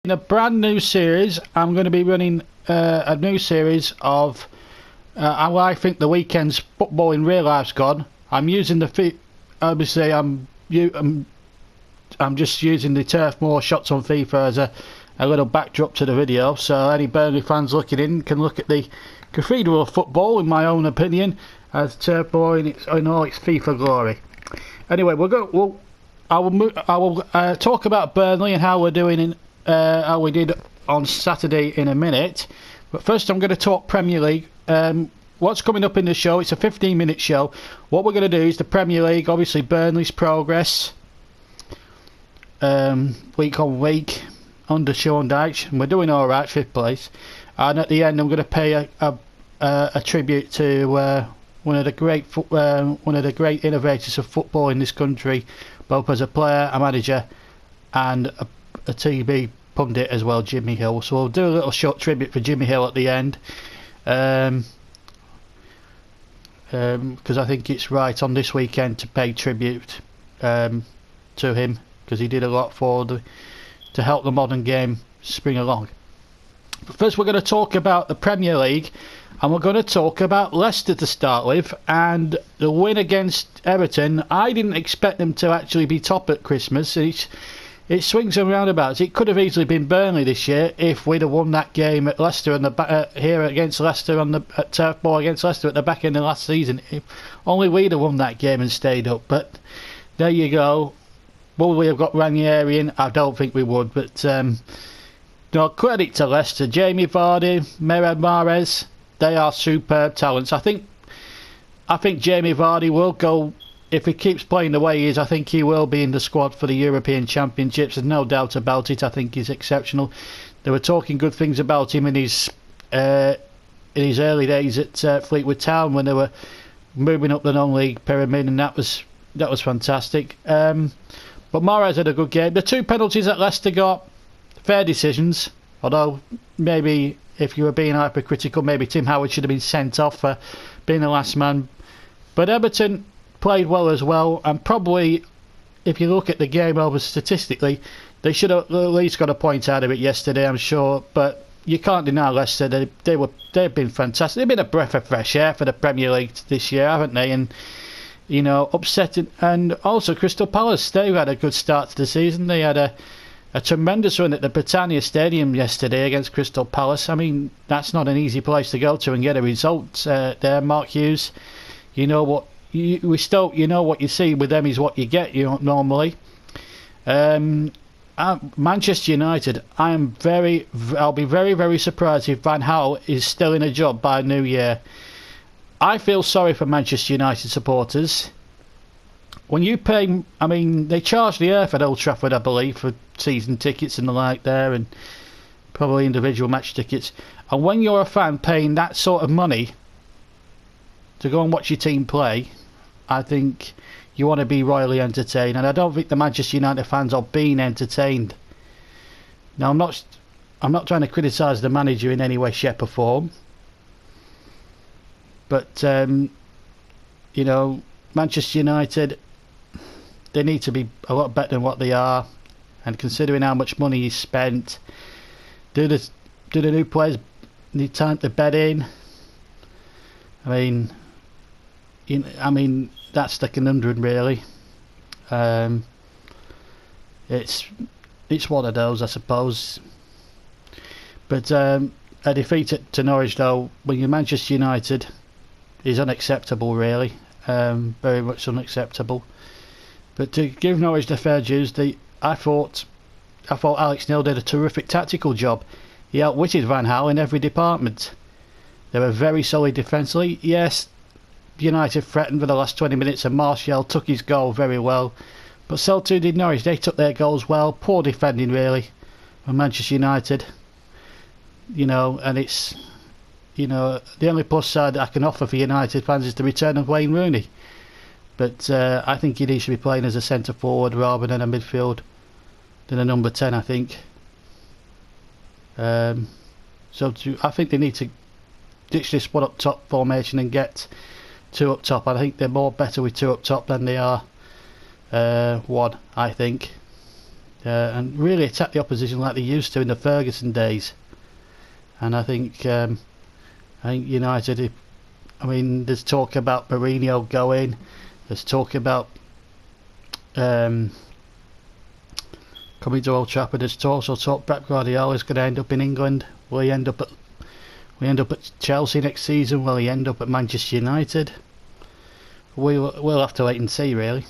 In a brand new series, I'm going to be running a new series of how I think the weekend's football in real life's gone. I'm using the obviously I'm just using the Turf Moor shots on FIFA as a little backdrop to the video, so any Burnley fans looking in can look at the cathedral of football, in my own opinion, as Turf Moor in all its FIFA glory. Anyway, I will talk about Burnley and how we're doing in. How we did on Saturday in a minute, but first I'm going to talk Premier League. What's coming up in the show? It's a 15-minute show. What we're going to do is the Premier League, obviously Burnley's progress week on week under Sean Dyche, and we're doing all right, 5th place. And at the end, I'm going to pay a tribute to one of the great innovators of football in this country, both as a player, a manager, and a TV pundit as well, Jimmy Hill. So we'll do a little short tribute for Jimmy Hill at the end, because I think it's right on this weekend to pay tribute to him, because he did a lot to help the modern game spring along. But first we're going to talk about the Premier League, and we're going to talk about Leicester to start with, and the win against Everton. I didn't expect them to actually be top at Christmas. It swings and roundabouts. It could have easily been Burnley this year if we'd have won that game at Leicester here against Leicester at Turf Moor against Leicester at the back end of last season. If only we'd have won that game and stayed up. But there you go. Will we have got Ranieri in? I don't think we would. But no, credit to Leicester. Jamie Vardy, Meret Mahrez, they are superb talents. I think Jamie Vardy will go. If he keeps playing the way he is, I think he will be in the squad for the European Championships. There's no doubt about it. I think he's exceptional. They were talking good things about him in his early days at Fleetwood Town when they were moving up the non-league pyramid, and that was fantastic. But Mahrez had a good game. The 2 penalties that Leicester got, fair decisions. Although maybe if you were being hypercritical, maybe Tim Howard should have been sent off for being the last man. But Everton played well as well, and probably if you look at the game over statistically, they should have at least got a point out of it yesterday, I'm sure. But you can't deny Leicester. They've been fantastic. They've been a breath of fresh air for the Premier League this year, haven't they? And upsetting. And also Crystal Palace, they've had a good start to the season. They had a tremendous run at the Britannia Stadium yesterday against Crystal Palace. I mean, that's not an easy place to go to and get a result there. Mark Hughes, you know what you see with them is what you get, normally. Manchester United, I'll be very, very surprised if Van Gaal is still in a job by New Year. I feel sorry for Manchester United supporters. When you pay, I mean, they charge the earth at Old Trafford, I believe, for season tickets and the like there, and probably individual match tickets. And when you're a fan paying that sort of money to go and watch your team play, I think you want to be royally entertained, and I don't think the Manchester United fans are being entertained. Now, I'm not trying to criticise the manager in any way, shape or form, but Manchester United, they need to be a lot better than what they are, and considering how much money is spent, do the new players need time to bed in? I mean, that's the conundrum, really. It's one of those, I suppose. But a defeat to Norwich, though, when you're Manchester United, is unacceptable, really. Very much unacceptable. But to give Norwich the fair dues, I thought Alex Neil did a terrific tactical job. He outwitted Van Gaal in every department. They were very solid defensively. Yes, United threatened for the last 20 minutes, and Martial took his goal very well, but so too did Norwich. They took their goals well. Poor defending, really, from Manchester United. And it's the only plus side that I can offer for United fans is the return of Wayne Rooney, but I think he should be playing as a centre forward rather than a midfield, than a number 10, I think. I think they need to ditch this one up top formation and get 2 up top. I think they're more better with 2 up top than they are 1, I think. and really attack the opposition like they used to in the Ferguson days. And I think United, I mean, there's talk about Mourinho going, there's talk about coming to Old Trafford, there's also talk Pep Guardiola is going to end up in England. Will he end up at Chelsea next season? Will he end up at Manchester United? We'll have to wait and see, really.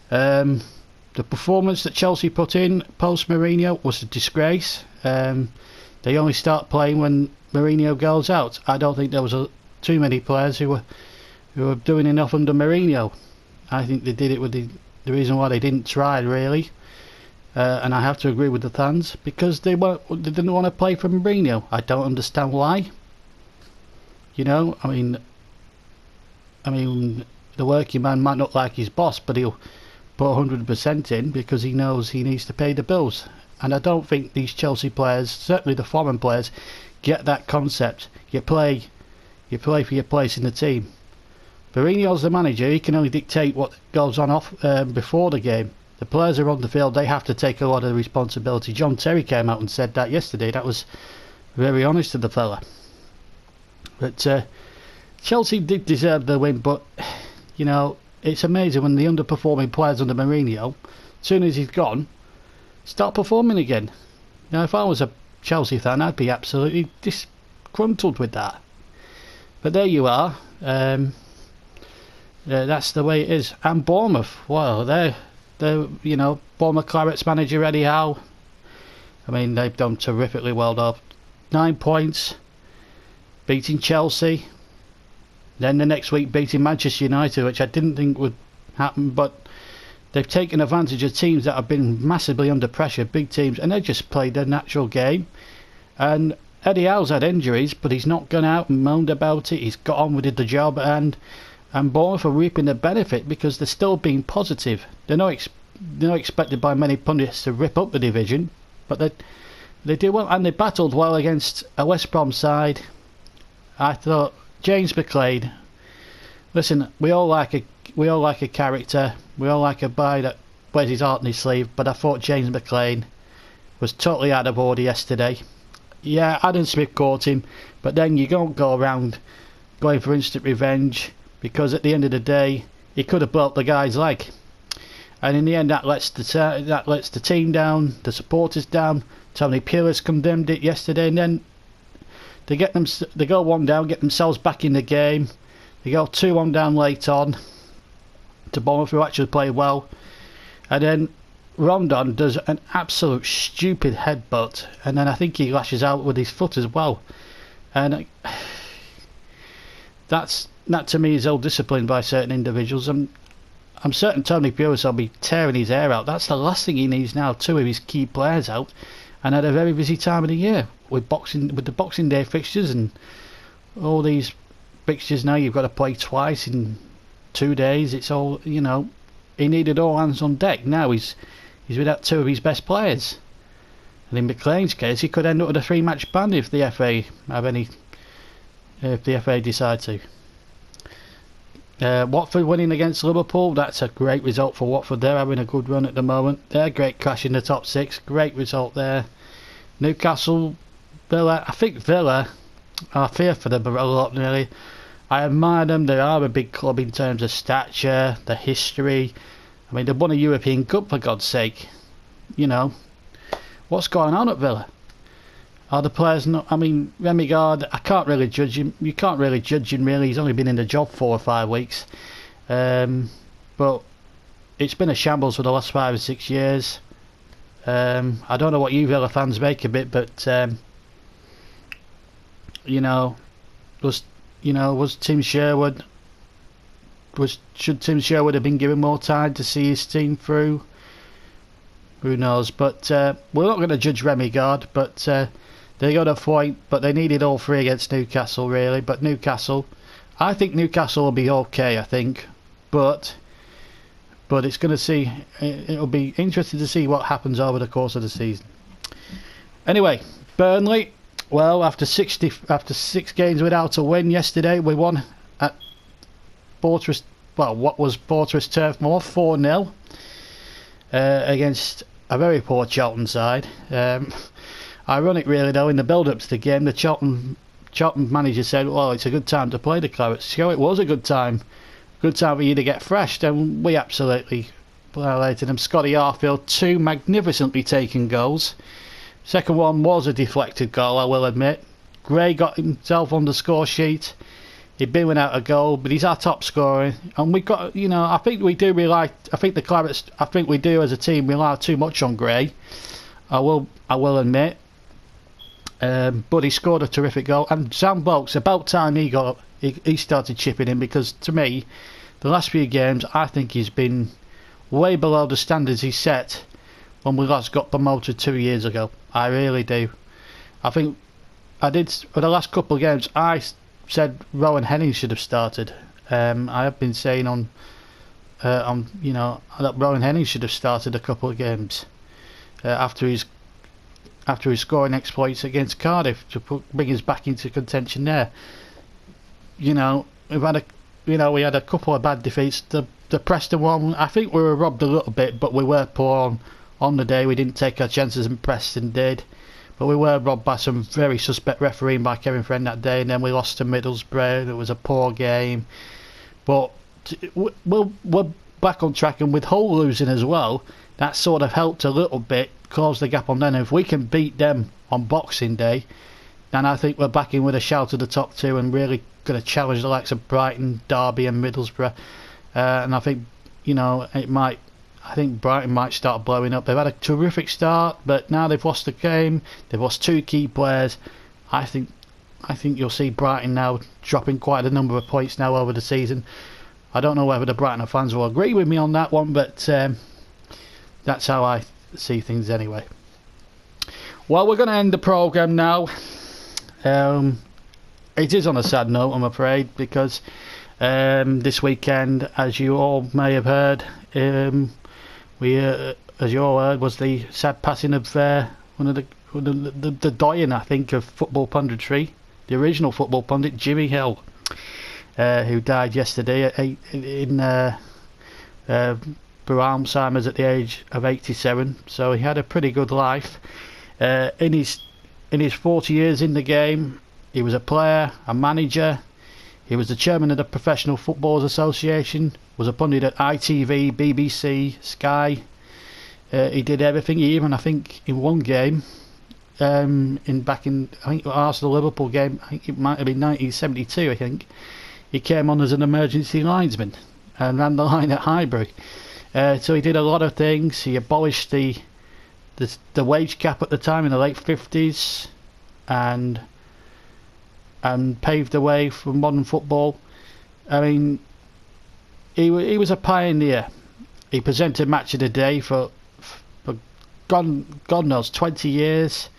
The performance that Chelsea put in post Mourinho was a disgrace. They only start playing when Mourinho goes out. I don't think there was too many players who were doing enough under Mourinho. I think they did it with the reason why they didn't try, really. And I have to agree with the fans, because they didn't want to play for Mourinho. I don't understand why. You know, I mean, the working man might not like his boss, but he'll put 100% in because he knows he needs to pay the bills. And I don't think these Chelsea players, certainly the foreign players, get that concept. You play for your place in the team. Mourinho's the manager. He can only dictate what goes on before the game. The players are on the field. They have to take a lot of the responsibility. John Terry came out and said that yesterday. That was very honest of the fella. But Chelsea did deserve the win, but you know, it's amazing when the underperforming players under Mourinho, as soon as he's gone, start performing again. Now, if I was a Chelsea fan, I'd be absolutely disgruntled with that. But there you are. That's the way it is. And Bournemouth, well, they're Bournemouth Clarets manager Eddie Howe. I mean, they've done terrifically well though. 9 points, beating Chelsea. Then the next week beating Manchester United, which I didn't think would happen, but they've taken advantage of teams that have been massively under pressure, big teams, and they just played their natural game. And Eddie Howe's had injuries, but he's not gone out and moaned about it. He's got on with the job, and Bournemouth are reaping the benefit because they're still being positive. They're not expected by many pundits to rip up the division, but they do well, and they battled well against a West Brom side. I thought James McClean. Listen, we all like a character. We all like a guy that wears his heart on his sleeve. But I thought James McClean was totally out of order yesterday. Yeah, Adam Smith caught him, but then you don't go around going for instant revenge, because at the end of the day, he could have broke the guy's leg. And in the end, that lets the team down, the supporters down. Tony Pulis condemned it yesterday, and then they go 1 down, get themselves back in the game. They go 2-1 down late on to Bournemouth, who actually played well. And then Rondon does an absolute stupid headbutt, and then I think he lashes out with his foot as well. And that to me is ill-disciplined by certain individuals. I'm certain Tony Pulis will be tearing his hair out. That's the last thing he needs now. 2 of his key players out, and had a very busy time of the year with the Boxing Day fixtures and all these fixtures. Now you've got to play twice in 2 days. It's all, you know, he needed all hands on deck. Now he's without 2 of his best players, and in McLean's case he could end up with a 3-match ban if the FA decide to. Watford winning against Liverpool, that's a great result for Watford. They're having a good run at the moment. They're great, crash in the top 6. Great result there. Newcastle, Villa. I think Villa, I fear for them a lot, really. I admire them. They are a big club in terms of stature, the history. I mean, they won a European Cup, for God's sake. You know, what's going on at Villa? Are the players not? I mean, Remy Gard, I can't really judge him. You can't really judge him, really. He's only been in the job 4 or 5 weeks. But it's been a shambles for the last 5 or 6 years. I don't know what you Villa fans make of it, but was Tim Sherwood? Should Tim Sherwood have been given more time to see his team through? Who knows? But we're not going to judge Remy Gard, but they got a point. But they needed all 3 against Newcastle, really. But Newcastle, I think Newcastle will be okay. I think, but it's going to see. It'll be interesting to see what happens over the course of the season. Anyway, Burnley. Well, after 6 games without a win yesterday, we won at Fortress. Well, what was Fortress Turf Moor 4-0 against a very poor Charlton side. Ironic really though, in the build-up to the game, the Charlton manager said, well, it's a good time to play the Clarets. So it was a good time for you to get fresh, and we absolutely violated them. Scotty Arfield, 2 magnificently taken goals. Second one was a deflected goal, I will admit. Gray got himself on the score sheet. He'd been without a goal, but he's our top scorer, and we've got, I think we do rely. I think the Clarets, I think we do as a team rely too much on Gray. I will admit. But he scored a terrific goal, and Sam Bolt's about time he started chipping in, because to me, the last few games I think he's been way below the standards he set when we last got promoted 2 years ago. I really do. I think I did for the last couple of games. I said Rowan Henning should have started. I have been saying that Rowan Henning should have started a couple of games after his scoring exploits against Cardiff to bring us back into contention there. We had a couple of bad defeats. The Preston one, I think we were robbed a little bit, but we were poor on the day. We didn't take our chances, and Preston did. But we were robbed by some very suspect refereeing by Kevin Friend that day, and then we lost to Middlesbrough. It was a poor game. But we're back on track, and with Hull losing as well, that sort of helped a little bit, close the gap on them. If we can beat them on Boxing Day, then I think we're back in with a shout to the top 2 and really going to challenge the likes of Brighton, Derby and Middlesbrough. And I think, I think Brighton might start blowing up. They've had a terrific start, but now they've lost the game. They've lost 2 key players. I think you'll see Brighton now dropping quite a number of points now over the season. I don't know whether the Brighton fans will agree with me on that one, but that's how I see things anyway. Well, we're going to end the programme now. It is on a sad note, I'm afraid, because this weekend, as you all may have heard, was the sad passing of one of the doyen, I think, of football punditry, the original football pundit, Jimmy Hill, who died yesterday through Alzheimer's at the age of 87. So he had a pretty good life. In his 40 years in the game, he was a player, a manager. He was the chairman of the Professional Footballers Association, was a pundit at ITV, BBC, Sky. He did everything. He even, I think, in one game, I think Arsenal-Liverpool game, I think it might have been 1972, I think, he came on as an emergency linesman and ran the line at Highbury. So he did a lot of things. He abolished the wage cap at the time in the late 50s, and paved the way for modern football. I mean, he was a pioneer. He presented Match of the Day for God knows 20 years,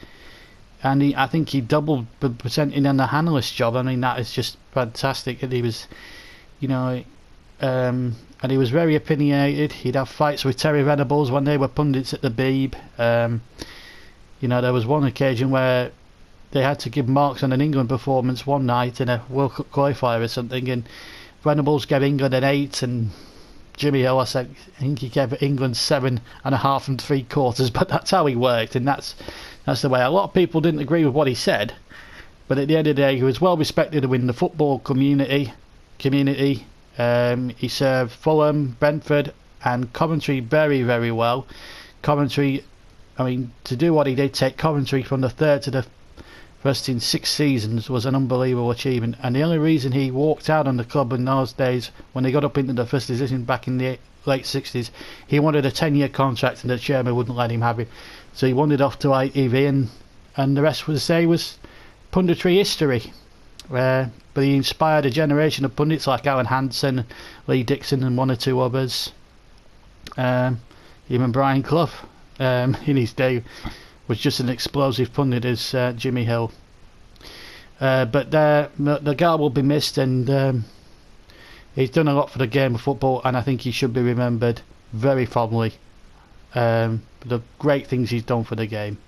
and I think he doubled presenting on the analyst job. I mean, that is just fantastic. And he was, and he was very opinionated. He'd have fights with Terry Venables when they were pundits at the Beeb. There was one occasion where they had to give marks on an England performance one night in a World Cup qualifier or something, and Venables gave England an 8, and Jimmy Hill, I think he gave England 7.5 and 3/4, but that's how he worked, and that's the way. A lot of people didn't agree with what he said, but at the end of the day, he was well respected within the football community. He served Fulham, Brentford and Coventry very, very well. Coventry, I mean, to do what he did, take Coventry from the 3rd to the first in 6 seasons, was an unbelievable achievement. And the only reason he walked out on the club in those days, when they got up into the first division back in the late 60s, he wanted a 10-year contract and the chairman wouldn't let him have it. So he wandered off to ITV, and the rest was punditry history. But he inspired a generation of pundits like Alan Hansen, Lee Dixon and one or two others. Even Brian Clough in his day was just an explosive pundit as Jimmy Hill. But the guy will be missed, and he's done a lot for the game of football, and I think he should be remembered very fondly for the great things he's done for the game.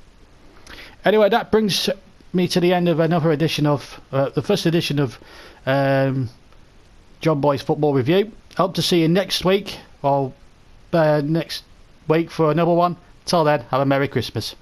Anyway, that brings me to the end of another edition of the first edition of John Boy's Football Review. Hope to see you next week, or next week for another one. Till then, have a Merry Christmas.